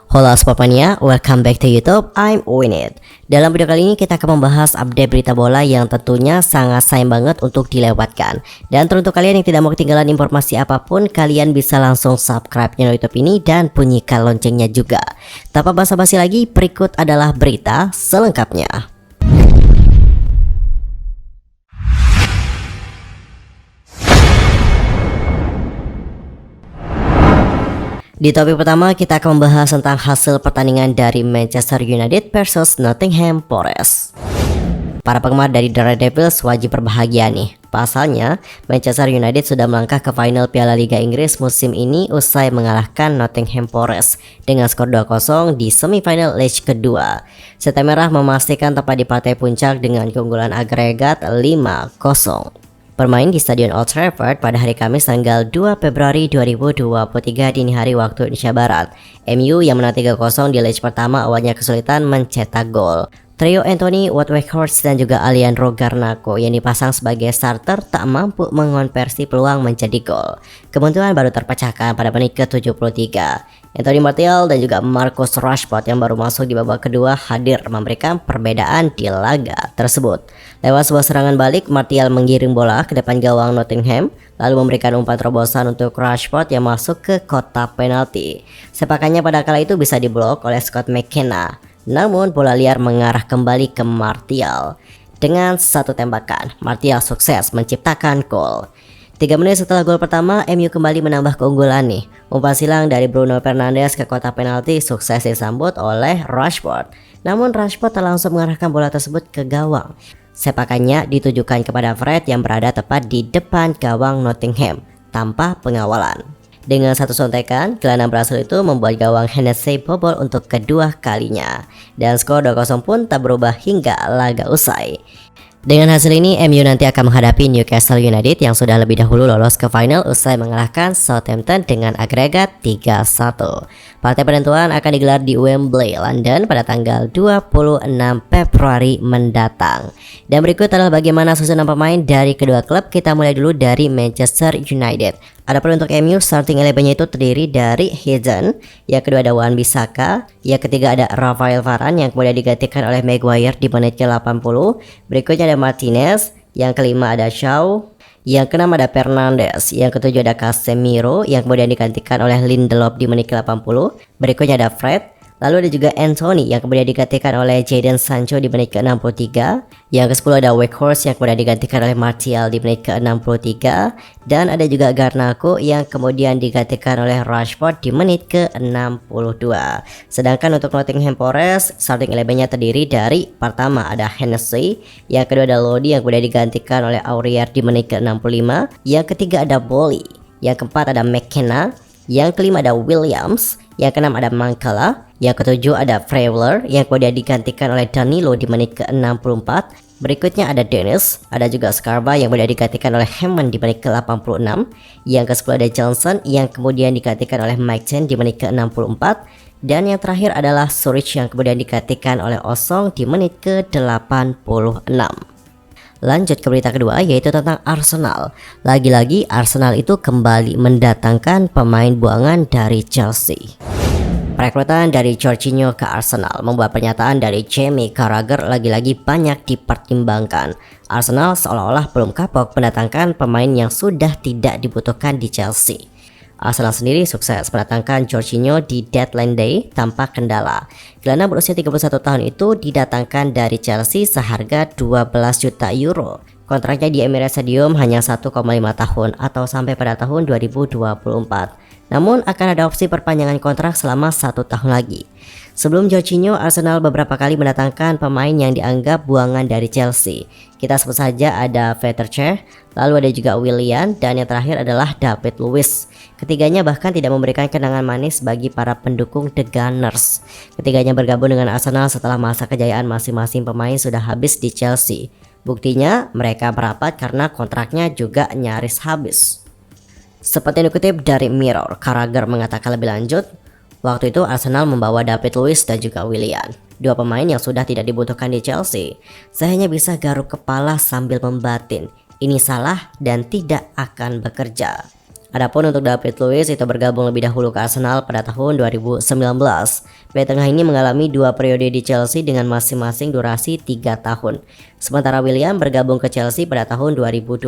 Halo Sportmania, welcome back to YouTube, I'm Winit. Dalam video kali ini kita akan membahas update berita bola yang tentunya sangat sayang banget untuk dilewatkan. Dan teruntuk kalian yang tidak mau ketinggalan informasi apapun, kalian bisa langsung subscribe channel YouTube ini dan bunyikan loncengnya juga. Tanpa basa-basi lagi, berikut adalah berita selengkapnya. Di topik pertama kita akan membahas tentang hasil pertandingan dari Manchester United versus Nottingham Forest. Para penggemar dari The Red Devils wajib berbahagia nih. Pasalnya, Manchester United sudah melangkah ke final Piala Liga Inggris musim ini usai mengalahkan Nottingham Forest dengan skor 2-0 di semifinal leg kedua. Setan Merah memastikan tempat di partai puncak dengan keunggulan agregat 5-0. Bermain di Stadion Old Trafford pada hari Kamis tanggal 2 Februari 2023 dini hari waktu Indonesia Barat. MU yang menang 3-0 di leg pertama awalnya kesulitan mencetak gol. Trio Anthony, Wout Weghorst dan juga Alejandro Garnacho yang dipasang sebagai starter tak mampu mengonversi peluang menjadi gol. Kemunculan baru terpecahkan pada menit ke-73. Anthony Martial dan juga Marcus Rashford yang baru masuk di babak kedua hadir memberikan perbedaan di laga tersebut. Lewat sebuah serangan balik, Martial menggiring bola ke depan gawang Nottingham, lalu memberikan umpan terobosan untuk Rashford yang masuk ke kotak penalti. Sepakannya pada kala itu bisa diblok oleh Scott McKenna. Namun bola liar mengarah kembali ke Martial. Dengan satu tembakan, Martial sukses menciptakan gol. 3 menit setelah gol pertama, MU kembali menambah keunggulan nih. Umpan silang dari Bruno Fernandes ke kotak penalti sukses disambut oleh Rashford. Namun Rashford tak langsung mengarahkan bola tersebut ke gawang. Sepakannya ditujukan kepada Fred yang berada tepat di depan gawang Nottingham tanpa pengawalan. Dengan satu sontekan, gelandang Brasil itu membuat gawang Hennessy bobol untuk kedua kalinya. Dan skor 2-0 pun tak berubah hingga laga usai. Dengan hasil ini, MU nanti akan menghadapi Newcastle United yang sudah lebih dahulu lolos ke final usai mengalahkan Southampton dengan agregat 3-1. Partai penentuan akan digelar di Wembley, London pada tanggal 26 Februari mendatang. Dan berikut adalah bagaimana susunan pemain dari kedua klub. Kita mulai dulu dari Manchester United. Adapun untuk MU, starting 11-nya itu terdiri dari Hitton, yang kedua ada Wan-Bissaka, yang ketiga ada Rafael Varane yang kemudian digantikan oleh Maguire di menit ke-80. Berikutnya ada Martinez, yang kelima ada Shaw, yang keenam ada Fernandes, yang ketujuh ada Casemiro yang kemudian digantikan oleh Lindelof di menit ke-80. Berikutnya ada Fred. Lalu ada juga Anthony yang kemudian digantikan oleh Jadon Sancho di menit ke-63. Yang ke-10 ada Weghorst yang kemudian digantikan oleh Martial di menit ke-63. Dan ada juga Garnacho yang kemudian digantikan oleh Rashford di menit ke-62. Sedangkan untuk Nottingham Forest, starting 11-nya terdiri dari pertama ada Hennessy, yang kedua ada Lodi yang kemudian digantikan oleh Aurier di menit ke-65. Yang ketiga ada Boly, yang keempat ada McKenna, yang kelima ada Williams, yang keenam ada Mancala, yang ketujuh ada Freuler yang kemudian digantikan oleh Danilo di menit ke-64. Berikutnya ada Dennis, ada juga Scarpa yang kemudian digantikan oleh Hammond di menit ke-86. Yang ke-10 ada Johnson yang kemudian digantikan oleh Mike Chen di menit ke-64. Dan yang terakhir adalah Surridge yang kemudian digantikan oleh Osong di menit ke-86. Lanjut ke berita kedua, yaitu tentang Arsenal. Lagi-lagi Arsenal itu kembali mendatangkan pemain buangan dari Chelsea. Perekrutan dari Jorginho ke Arsenal membuat pernyataan dari Jamie Carragher lagi-lagi banyak dipertimbangkan. Arsenal seolah-olah belum kapok mendatangkan pemain yang sudah tidak dibutuhkan di Chelsea. Arsenal sendiri sukses mendatangkan Jorginho di deadline day tanpa kendala. Gelandang berusia 31 tahun itu didatangkan dari Chelsea seharga 12 juta euro. Kontraknya di Emirates Stadium hanya 1,5 tahun atau sampai pada tahun 2024. Namun akan ada opsi perpanjangan kontrak selama 1 tahun lagi. Sebelum Jorginho, Arsenal beberapa kali mendatangkan pemain yang dianggap buangan dari Chelsea. Kita sebut saja ada Veterche, lalu ada juga Willian, dan yang terakhir adalah David Luiz. Ketiganya bahkan tidak memberikan kenangan manis bagi para pendukung The Gunners. Ketiganya bergabung dengan Arsenal setelah masa kejayaan masing-masing pemain sudah habis di Chelsea. Buktinya mereka merapat karena kontraknya juga nyaris habis. Seperti dikutip dari Mirror, Carragher mengatakan lebih lanjut, waktu itu Arsenal membawa David Luiz dan juga Willian, dua pemain yang sudah tidak dibutuhkan di Chelsea. Saya hanya bisa garuk kepala sambil membatin, ini salah dan tidak akan bekerja. Adapun untuk David Luiz itu bergabung lebih dahulu ke Arsenal pada tahun 2019. Bek tengah ini mengalami 2 periode di Chelsea dengan masing-masing durasi 3 tahun. Sementara Willian bergabung ke Chelsea pada tahun 2020.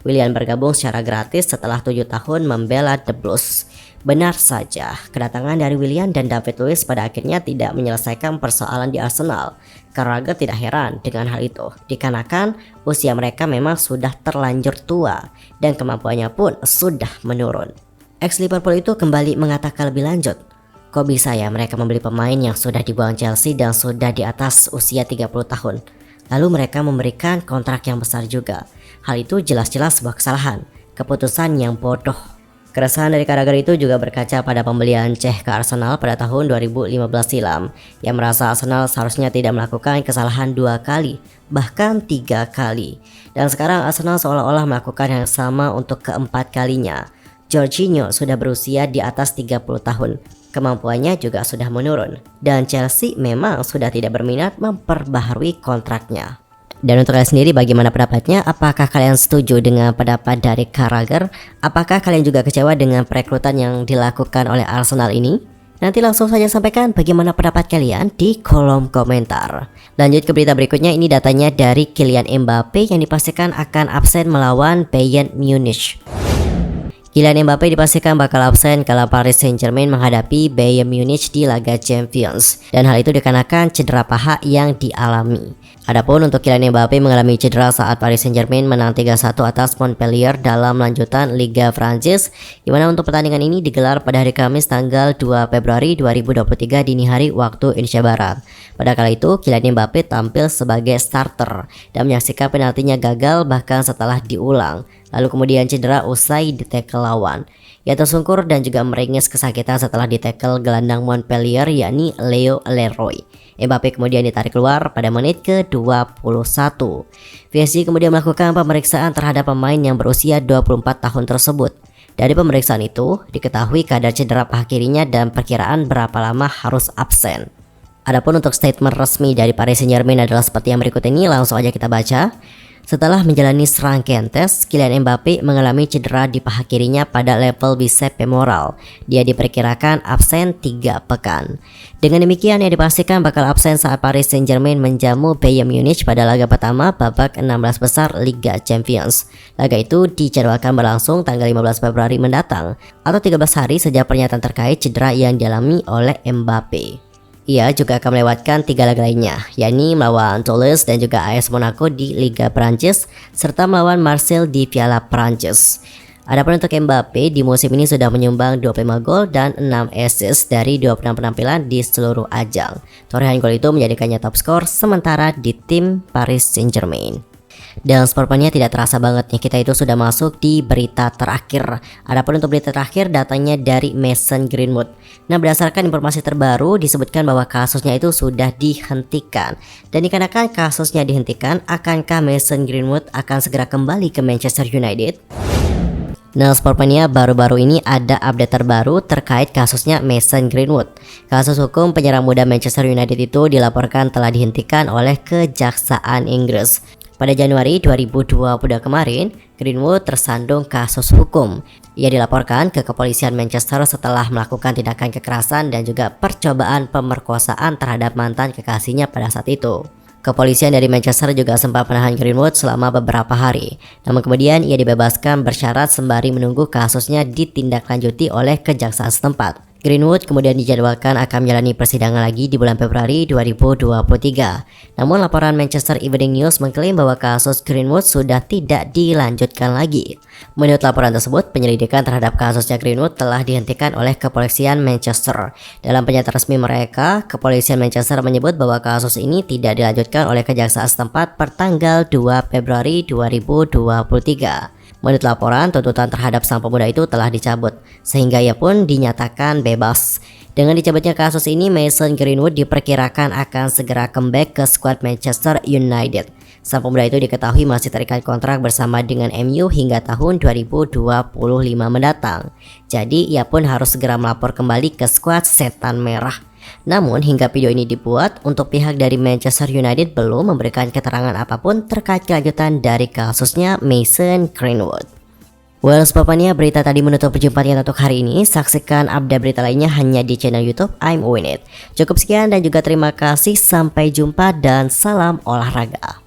Willian bergabung secara gratis setelah 7 tahun membela The Blues. Benar saja, kedatangan dari Willian dan David Luiz pada akhirnya tidak menyelesaikan persoalan di Arsenal. Carragher tidak heran dengan hal itu, dikarenakan usia mereka memang sudah terlanjur tua dan kemampuannya pun sudah menurun. Ex-Liverpool itu kembali mengatakan lebih lanjut, kok bisa ya mereka membeli pemain yang sudah dibuang Chelsea dan sudah di atas usia 30 tahun. Lalu mereka memberikan kontrak yang besar juga. Hal itu jelas-jelas sebuah kesalahan, keputusan yang bodoh. Keresahan dari Carragher itu juga berkaca pada pembelian Cech ke Arsenal pada tahun 2015 silam, yang merasa Arsenal seharusnya tidak melakukan kesalahan 2 kali, bahkan 3 kali. Dan sekarang Arsenal seolah-olah melakukan yang sama untuk keempat kalinya. Jorginho sudah berusia di atas 30 tahun, kemampuannya juga sudah menurun, dan Chelsea memang sudah tidak berminat memperbaharui kontraknya. Dan untuk kalian sendiri bagaimana pendapatnya? Apakah kalian setuju dengan pendapat dari Carragher? Apakah kalian juga kecewa dengan perekrutan yang dilakukan oleh Arsenal ini? Nanti langsung saja sampaikan bagaimana pendapat kalian di kolom komentar. Lanjut ke berita berikutnya, ini datanya dari Kylian Mbappe yang dipastikan akan absen melawan Bayern Munich. Kylian Mbappe dipastikan bakal absen kala Paris Saint-Germain menghadapi Bayern Munich di laga Champions, dan hal itu dikarenakan cedera paha yang dialami. Adapun untuk Kylian Mbappe mengalami cedera saat Paris Saint-Germain menang 3-1 atas Montpellier dalam lanjutan Liga Prancis, di mana untuk pertandingan ini digelar pada hari Kamis tanggal 2 Februari 2023 dini hari waktu Indonesia Barat. Pada kala itu Kylian Mbappe tampil sebagai starter dan menyaksikan penaltinya gagal bahkan setelah diulang. Lalu kemudian cedera usai ditekel lawan. Ia tersungkur dan juga meringis kesakitan setelah ditekel gelandang Montpellier yakni Leo Leroy. Mbappe kemudian ditarik keluar pada menit ke-21. PSG kemudian melakukan pemeriksaan terhadap pemain yang berusia 24 tahun tersebut. Dari pemeriksaan itu diketahui kadar cedera paha kirinya dan perkiraan berapa lama harus absen. Adapun untuk statement resmi dari Paris Saint-Germain adalah seperti yang berikut ini, langsung aja kita baca. Setelah menjalani serangkaian tes, Kylian Mbappe mengalami cedera di paha kirinya pada level bicep femoral. Dia diperkirakan absen 3 pekan. Dengan demikian, ia dipastikan bakal absen saat Paris Saint-Germain menjamu Bayern Munich pada laga pertama babak 16 besar Liga Champions. Laga itu dijadwalkan berlangsung tanggal 15 Februari mendatang, atau 13 hari sejak pernyataan terkait cedera yang dialami oleh Mbappe. Ia juga akan melewatkan 3 laga lainnya, yakni melawan Toulouse dan juga AS Monaco di Liga Prancis, serta melawan Marseille di Piala Prancis. Adapun untuk Mbappe di musim ini sudah menyumbang 25 gol dan 6 assist dari 26 penampilan di seluruh ajang. Torehan gol itu menjadikannya top skor sementara di tim Paris Saint-Germain. Dan sportmania tidak terasa banget nih, kita itu sudah masuk di berita terakhir. Adapun untuk berita terakhir datanya dari Mason Greenwood. Nah, berdasarkan informasi terbaru disebutkan bahwa kasusnya itu sudah dihentikan. Dan dikarenakan kasusnya dihentikan, akankah Mason Greenwood akan segera kembali ke Manchester United? Nah, sportmania, baru-baru ini ada update terbaru terkait kasusnya Mason Greenwood. Kasus hukum penyerang muda Manchester United itu dilaporkan telah dihentikan oleh Kejaksaan Inggris. Pada Januari 2022 kemarin, Greenwood tersandung kasus hukum. Ia dilaporkan ke kepolisian Manchester setelah melakukan tindakan kekerasan dan juga percobaan pemerkosaan terhadap mantan kekasihnya pada saat itu. Kepolisian dari Manchester juga sempat menahan Greenwood selama beberapa hari. Namun kemudian ia dibebaskan bersyarat sembari menunggu kasusnya ditindaklanjuti oleh kejaksaan setempat. Greenwood kemudian dijadwalkan akan menjalani persidangan lagi di bulan Februari 2023. Namun laporan Manchester Evening News mengklaim bahwa kasus Greenwood sudah tidak dilanjutkan lagi. Menurut laporan tersebut, penyelidikan terhadap kasusnya Greenwood telah dihentikan oleh kepolisian Manchester. Dalam pernyataan resmi mereka, kepolisian Manchester menyebut bahwa kasus ini tidak dilanjutkan oleh kejaksaan setempat per tanggal 2 Februari 2023. Menurut laporan, tuntutan terhadap sang pemuda itu telah dicabut, sehingga ia pun dinyatakan bebas. Dengan dicabutnya kasus ini, Mason Greenwood diperkirakan akan segera comeback ke skuad Manchester United. Sang pemuda itu diketahui masih terikat kontrak bersama dengan MU hingga tahun 2025 mendatang. Jadi, ia pun harus segera melapor kembali ke skuad Setan Merah. Namun hingga video ini dibuat, untuk pihak dari Manchester United belum memberikan keterangan apapun terkait kelanjutan dari kasusnya Mason Greenwood. Well, sebabnya berita tadi menutup perjumpaan kita untuk hari ini. Saksikan update berita lainnya hanya di channel YouTube I'm Winit. Cukup sekian dan juga terima kasih. Sampai jumpa dan salam olahraga.